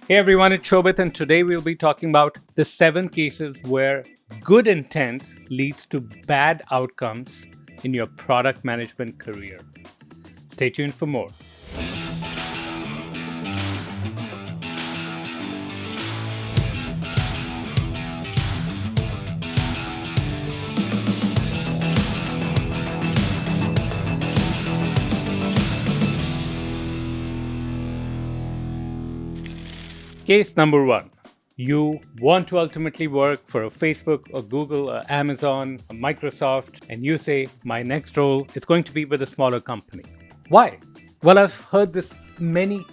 Hey everyone, it's Shobit, and today we'll be talking about the 7 cases where good intent leads to bad outcomes in your product management career. Stay tuned for more. Case number 1. You want to ultimately work for a Facebook, a Google, a Amazon, a Microsoft, and you say, my next role is going to be with a smaller company. Why? Well, I've heard this many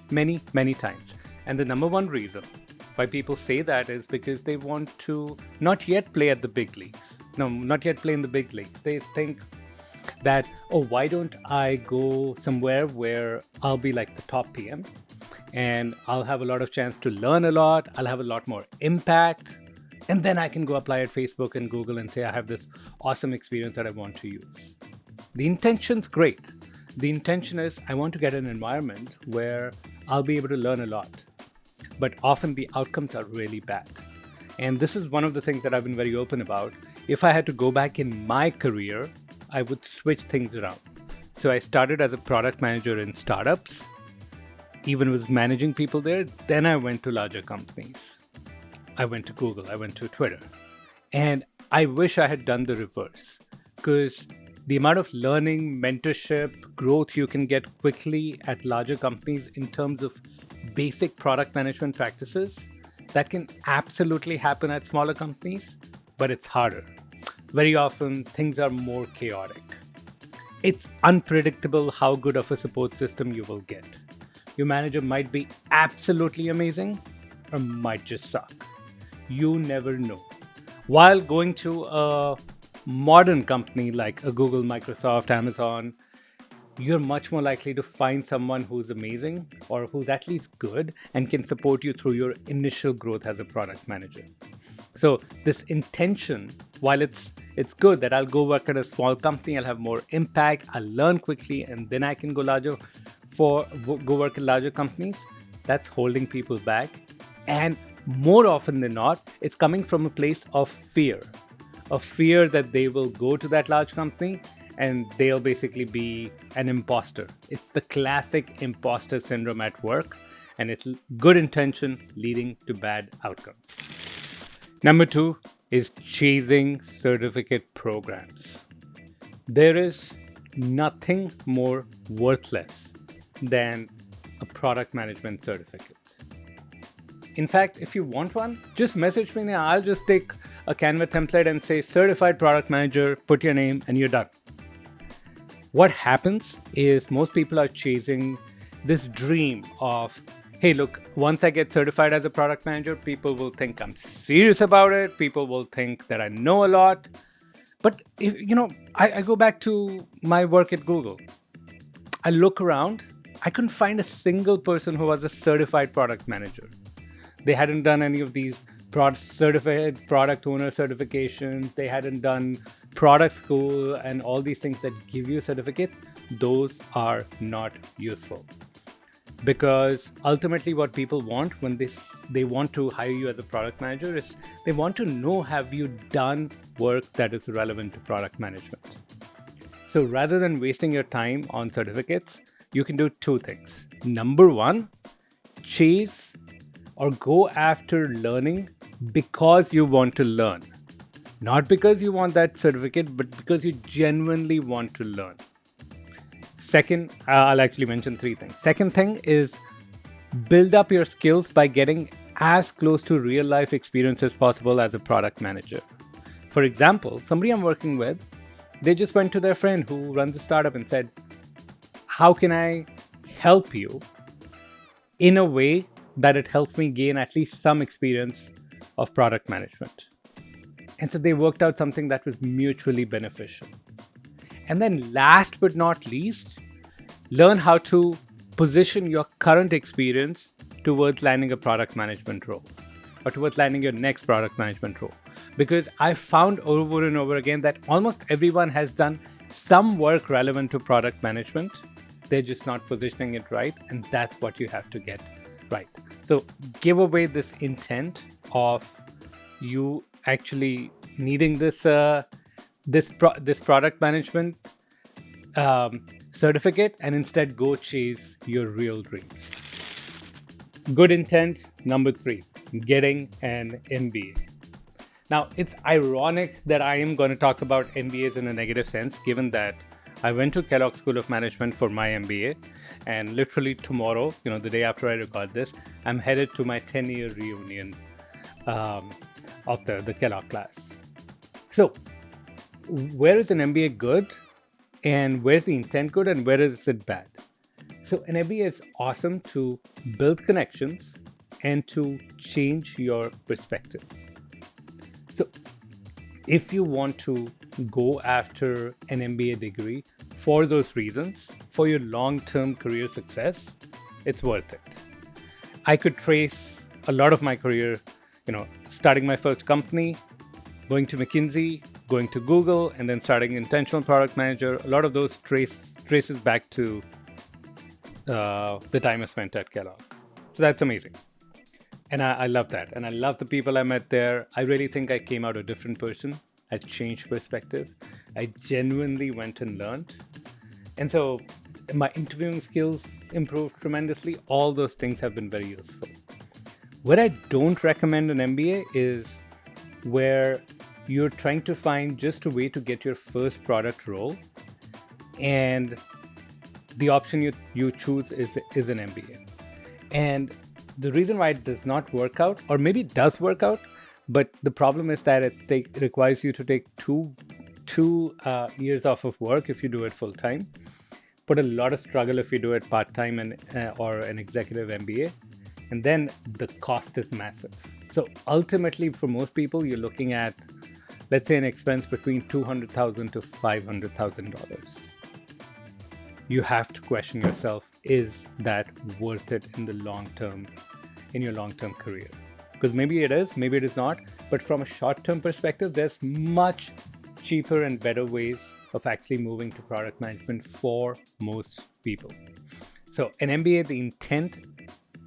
times. And the number one reason why people say that is because they want to not yet play at the big leagues. No, not yet play in the big leagues. They think that, oh, why don't I go somewhere where I'll be like the top PM and I'll have a lot of chance to learn a lot, I'll have a lot more impact, and then I can go apply at Facebook and Google and say I have this awesome experience that I want to use. The intention's great. The intention is I want to get an environment where I'll be able to learn a lot. But often the outcomes are really bad. And this is one of the things that I've been very open about. If I had to go back in my career, I would switch things around. So I started as a product manager in startups, even was managing people there. Then I went to larger companies. I went to Google, I went to Twitter. And I wish I had done the reverse, because the amount of learning, mentorship, growth you can get quickly at larger companies in terms of basic product management practices, that can absolutely happen at smaller companies, but it's harder. Very often, things are more chaotic. It's unpredictable how good of a support system you will get. Your manager might be absolutely amazing or might just suck. You never know. While going to a modern company like a Google, Microsoft, Amazon, you're much more likely to find someone who's amazing or who's at least good and can support you through your initial growth as a product manager. So this intention, while it's good that I'll go work at a small company, I'll have more impact, I'll learn quickly, and then I can go go work at larger companies, that's holding people back. And more often than not, it's coming from a place of fear that they will go to that large company and they'll basically be an imposter. It's the classic imposter syndrome at work, and it's good intention leading to bad outcomes. Number 2 is chasing certificate programs. There is nothing more worthless than a product management certificate. In fact, if you want one, just message me and I'll just take a Canva template and say certified product manager, put your name, and you're done. What happens is most people are chasing this dream of, hey, look, once I get certified as a product manager, people will think I'm serious about it. People will think that I know a lot. But I go back to my work at Google. I look around. I couldn't find a single person who was a certified product manager. They hadn't done any of these certified product owner certifications. They hadn't done product school and all these things that give you certificates. Those are not useful. Because ultimately what people want when they want to hire you as a product manager is they want to know, have you done work that is relevant to product management? So rather than wasting your time on certificates, you can do 2 things. Number 1, chase or go after learning because you want to learn. Not because you want that certificate, but because you genuinely want to learn. Second, I'll actually mention 3 things. Second thing is build up your skills by getting as close to real life experience as possible as a product manager. For example, somebody I'm working with, they just went to their friend who runs a startup and said, how can I help you in a way that it helps me gain at least some experience of product management? And so they worked out something that was mutually beneficial. And then last but not least, learn how to position your current experience towards landing a product management role or towards landing your next product management role. Because I've found over and over again that almost everyone has done some work relevant to product management. They're just not positioning it right. And that's what you have to get right. So give away this intent of you actually needing this product management certificate, and instead go chase your real dreams. Good intent number 3, getting an MBA. Now, it's ironic that I am going to talk about MBAs in a negative sense, given that I went to Kellogg School of Management for my MBA, and literally tomorrow, the day after I record this, I'm headed to my 10-year reunion of the Kellogg class. So, where is an MBA good, and where's the intent good, and where is it bad? So, an MBA is awesome to build connections and to change your perspective. So, if you want to go after an MBA degree for those reasons, for your long-term career success, it's worth it. I could trace a lot of my career, starting my first company, going to McKinsey, going to Google, and then starting Intentional Product Manager. A lot of those traces back to the time I spent at Kellogg. So that's amazing. And I love that. And I love the people I met there. I really think I came out a different person. I changed perspective. I genuinely went and learned. And so my interviewing skills improved tremendously. All those things have been very useful. What I don't recommend an MBA is where you're trying to find just a way to get your first product role, and the option you choose is an MBA. And the reason why it does not work out, or maybe it does work out, but the problem is that it requires you to take two years off of work if you do it full time, but a lot of struggle if you do it part time and or an executive MBA, and then the cost is massive. So ultimately, for most people, you're looking at, let's say, an expense between $200,000 to $500,000. You have to question yourself, is that worth it in the long term, in your long-term career? Because maybe it is, maybe it is not. But from a short-term perspective, there's much cheaper and better ways of actually moving to product management for most people. So an MBA,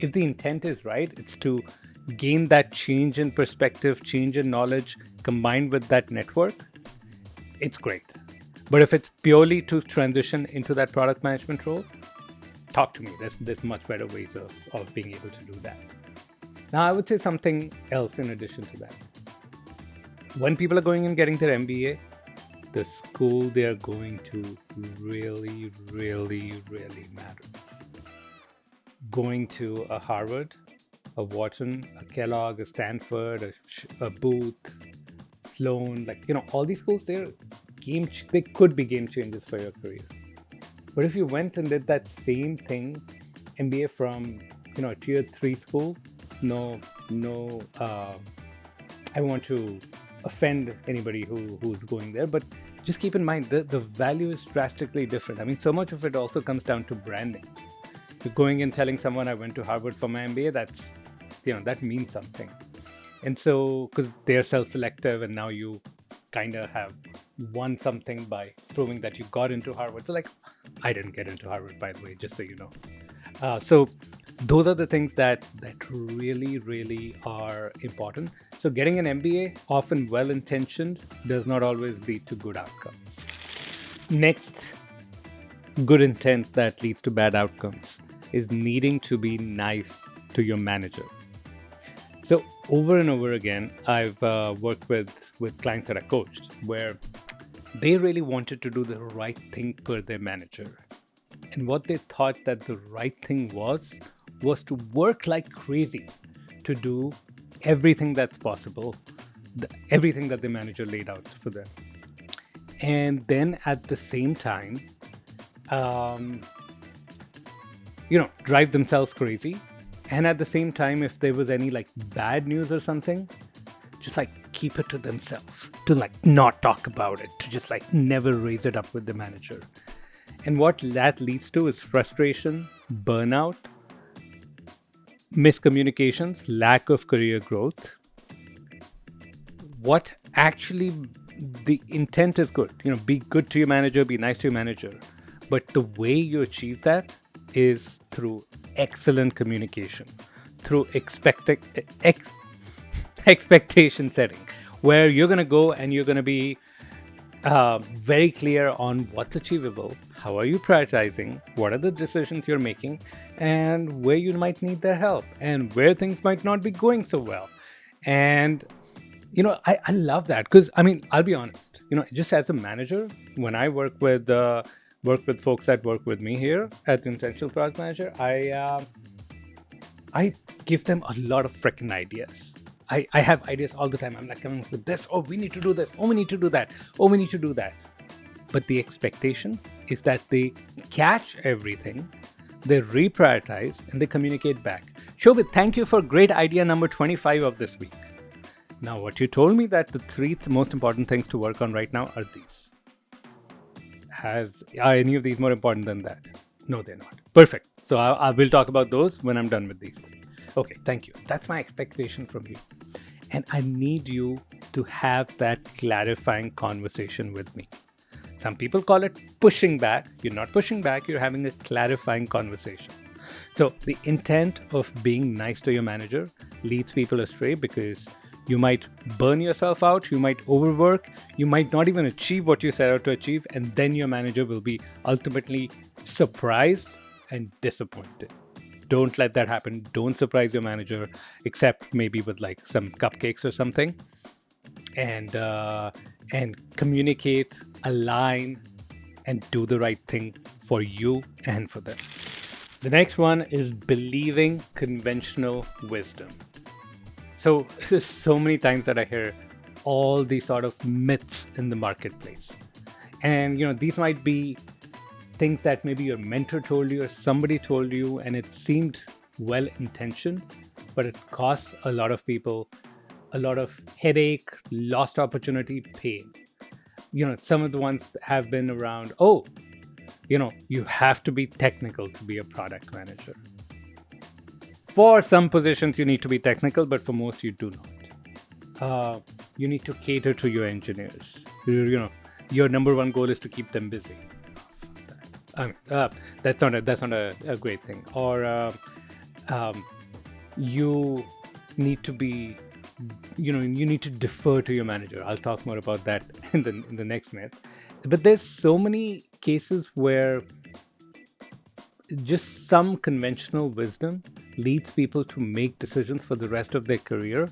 if the intent is right, it's to gain that change in perspective, change in knowledge, combined with that network, it's great. But if it's purely to transition into that product management role, talk to me. There's much better ways of being able to do that. Now, I would say something else in addition to that. When people are going and getting their MBA, the school they are going to really, really, really matters. Going to a Harvard, a Wharton, a Kellogg, a Stanford, a Booth, Sloan, all these schools, they could be game changers for your career. But if you went and did that same thing, MBA from a tier 3 school, no, I want to offend anybody who's going there, but just keep in mind the value is drastically different. I mean, so much of it also comes down to branding. You're going and telling someone I went to Harvard for my MBA, that means something. And so, because they're self-selective, and now you kind of have won something by proving that you got into Harvard. So I didn't get into Harvard, by the way, just so you know. So those are the things that really, really are important. So getting an MBA, often well-intentioned, does not always lead to good outcomes. Next, good intent that leads to bad outcomes is needing to be nice to your manager. So over and over again, I've worked with clients that I coached where they really wanted to do the right thing per their manager. And what they thought that the right thing was to work like crazy to do everything that's possible, everything that the manager laid out for them. And then at the same time, drive themselves crazy. And at the same time, if there was any bad news or something, just keep it to themselves, to not talk about it, to just never raise it up with the manager. And what that leads to is frustration, burnout, miscommunications, lack of career growth. What actually the intent is good, be good to your manager, be nice to your manager. But the way you achieve that is through excellent communication, through expectation setting, where you're going to go and you're going to be very clear on what's achievable, how are you prioritizing, what are the decisions you're making, and where you might need their help, and where things might not be going so well. And I love that, because I'll be honest, just as a manager, when I work with folks that work with me here at Intentional Product Manager, I give them a lot of freaking ideas. I have ideas all the time. I'm like coming with this. Oh, we need to do this. Oh, we need to do that. Oh, we need to do that. But the expectation is that they catch everything, they reprioritize, and they communicate back. Shobit, thank you for great idea number 25 of this week. Now, what you told me that the three most important things to work on right now are these. Are any of these more important than that? No, they're not. Perfect. So I will talk about those when I'm done with these three. Okay, thank you. That's my expectation from you. And I need you to have that clarifying conversation with me. Some people call it pushing back. You're not pushing back, you're having a clarifying conversation. So the intent of being nice to your manager leads people astray, because you might burn yourself out, you might overwork, you might not even achieve what you set out to achieve, and then your manager will be ultimately surprised and disappointed. Don't let that happen. Don't surprise your manager, except maybe with like some cupcakes or something. And communicate, align, and do the right thing for you and for them. The next one is believing conventional wisdom. So this is so many times that I hear all these sort of myths in the marketplace. And these might be things that maybe your mentor told you or somebody told you, and it seemed well-intentioned, but it costs a lot of people a lot of headache, lost opportunity, pain. Some of the ones have been around, you have to be technical to be a product manager. For some positions, you need to be technical, but for most, you do not. You need to cater to your engineers. Your number one goal is to keep them busy. That's not a great thing. Or you need to be, you need to defer to your manager. I'll talk more about that in the next myth. But there's so many cases where just some conventional wisdom leads people to make decisions for the rest of their career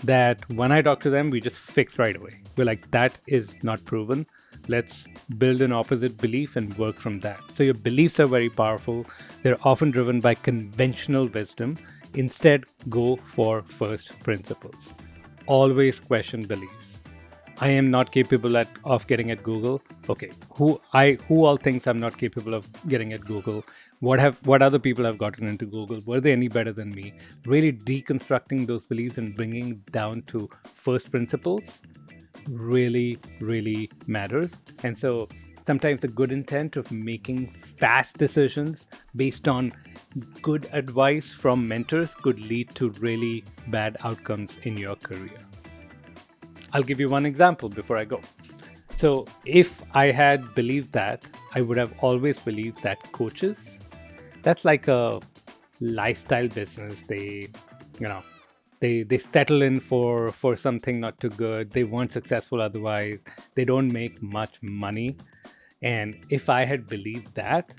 that when I talk to them, we just fix right away. We're like, that is not proven. Let's build an opposite belief and work from that. So your beliefs are very powerful. They're often driven by conventional wisdom. Instead, go for first principles. Always question beliefs. I am not capable of getting at Google. Okay, who all thinks I'm not capable of getting at Google? What other people have gotten into Google? Were they any better than me? Really deconstructing those beliefs and bringing down to first principles really, really matters. And so sometimes the good intent of making fast decisions based on good advice from mentors could lead to really bad outcomes in your career. I'll give you one example before I go. So if I had believed that, I would have always believed that coaches, that's like a lifestyle business. They settle in for something not too good. They weren't successful otherwise. They don't make much money. And if I had believed that,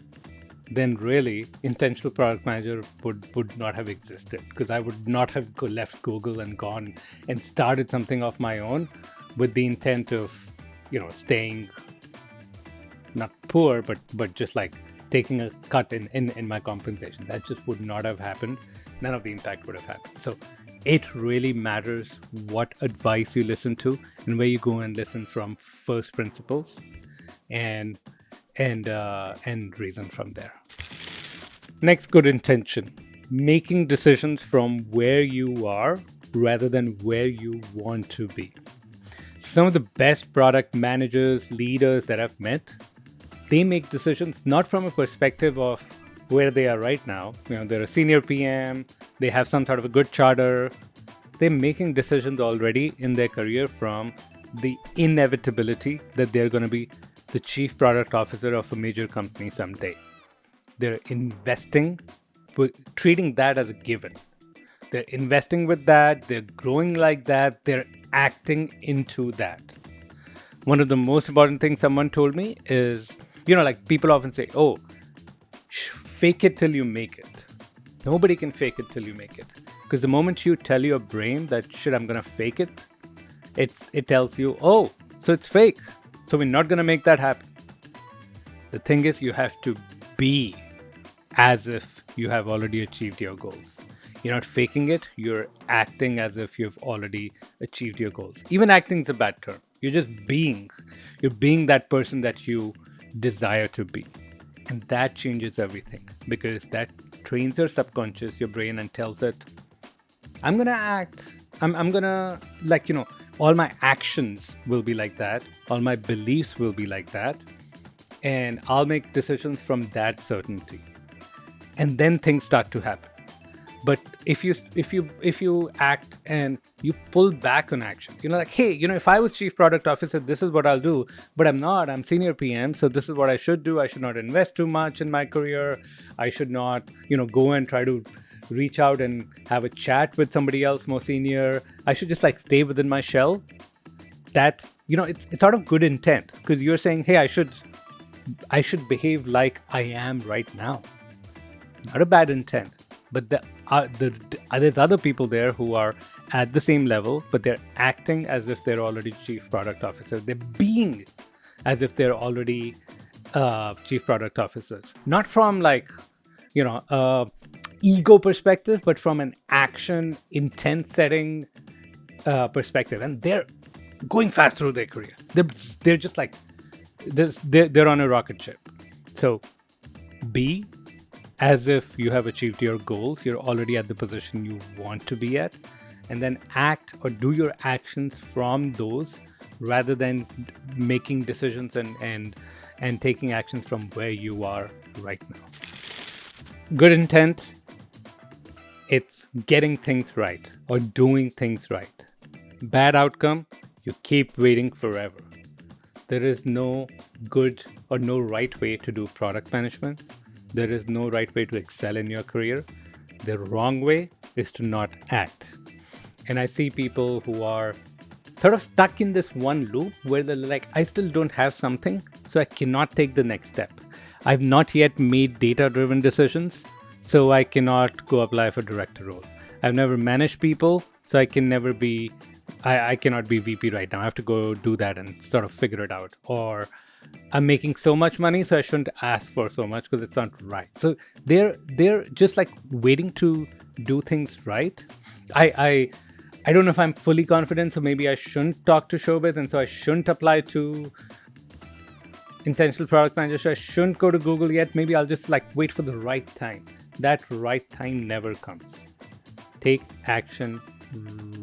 then really Intentional Product Manager would not have existed, because I would not have left Google and gone and started something of my own with the intent of, staying not poor, but just like taking a cut in my compensation. That just would not have happened. None of the impact would have happened. So it really matters what advice you listen to and where you go and listen from first principles and reason from there. Next, good intention. Making decisions from where you are rather than where you want to be. Some of the best product managers, leaders that I've met, they make decisions not from a perspective of where they are right now. They're a senior PM, they have some sort of a good charter. They're making decisions already in their career from the inevitability that they're going to be the chief product officer of a major company someday. They're investing, treating that as a given. They're investing with that, they're growing like that, they're acting into that. One of the most important things someone told me is, like people often say, oh, fake it till you make it. Nobody can fake it till you make it. Because the moment you tell your brain that shit, I'm gonna fake it, it tells you, oh, so it's fake. So we're not gonna make that happen. The thing is, you have to be as if you have already achieved your goals. You're not faking it, you're acting as if you've already achieved your goals. Even acting is a bad term. You're just being. You're being that person that you desire to be. And that changes everything because that trains your subconscious, your brain, and tells it, I'm going to act. I'm going to, all my actions will be like that. All my beliefs will be like that. And I'll make decisions from that certainty. And then things start to happen. But if you act and you pull back on actions, like, hey, if I was chief product officer, this is what I'll do, but I'm not. I'm senior PM, so this is what I should do. I should not invest too much in my career. I should not, go and try to reach out and have a chat with somebody else more senior. I should just stay within my shell. That, it's sort of good intent because you're saying, hey, I should behave like I am right now. Not a bad intent. But there's other people there who are at the same level, but they're acting as if they're already chief product officer. They're being as if they're already chief product officers. Not from ego perspective, but from an action intent setting perspective. And they're going fast through their career. They're just they're on a rocket ship. So be as if you have achieved your goals, you're already at the position you want to be at, and then act or do your actions from those rather than making decisions and taking actions from where you are right now. Good intent, it's getting things right or doing things right. Bad outcome, you keep waiting forever. There is no good or no right way to do product management. There is no right way to excel in your career. The wrong way is to not act. And I see people who are sort of stuck in this one loop where they're like, I still don't have something, so I cannot take the next step. I've not yet made data-driven decisions, so I cannot go apply for director role. I've never managed people, so I cannot be VP right now. I have to go do that and sort of figure it out. Or I'm making so much money, so I shouldn't ask for so much because it's not right. So they're just waiting to do things right. I don't know if I'm fully confident, so maybe I shouldn't talk to Shobit, and so I shouldn't apply to intentional product manager. So I shouldn't go to Google yet. Maybe I'll just wait for the right time. That right time never comes. Take action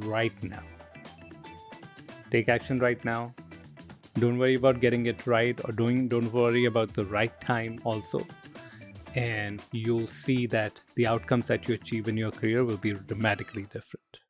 right now. Take action right now. Don't worry about getting it right or don't worry about the right time also. And you'll see that the outcomes that you achieve in your career will be dramatically different.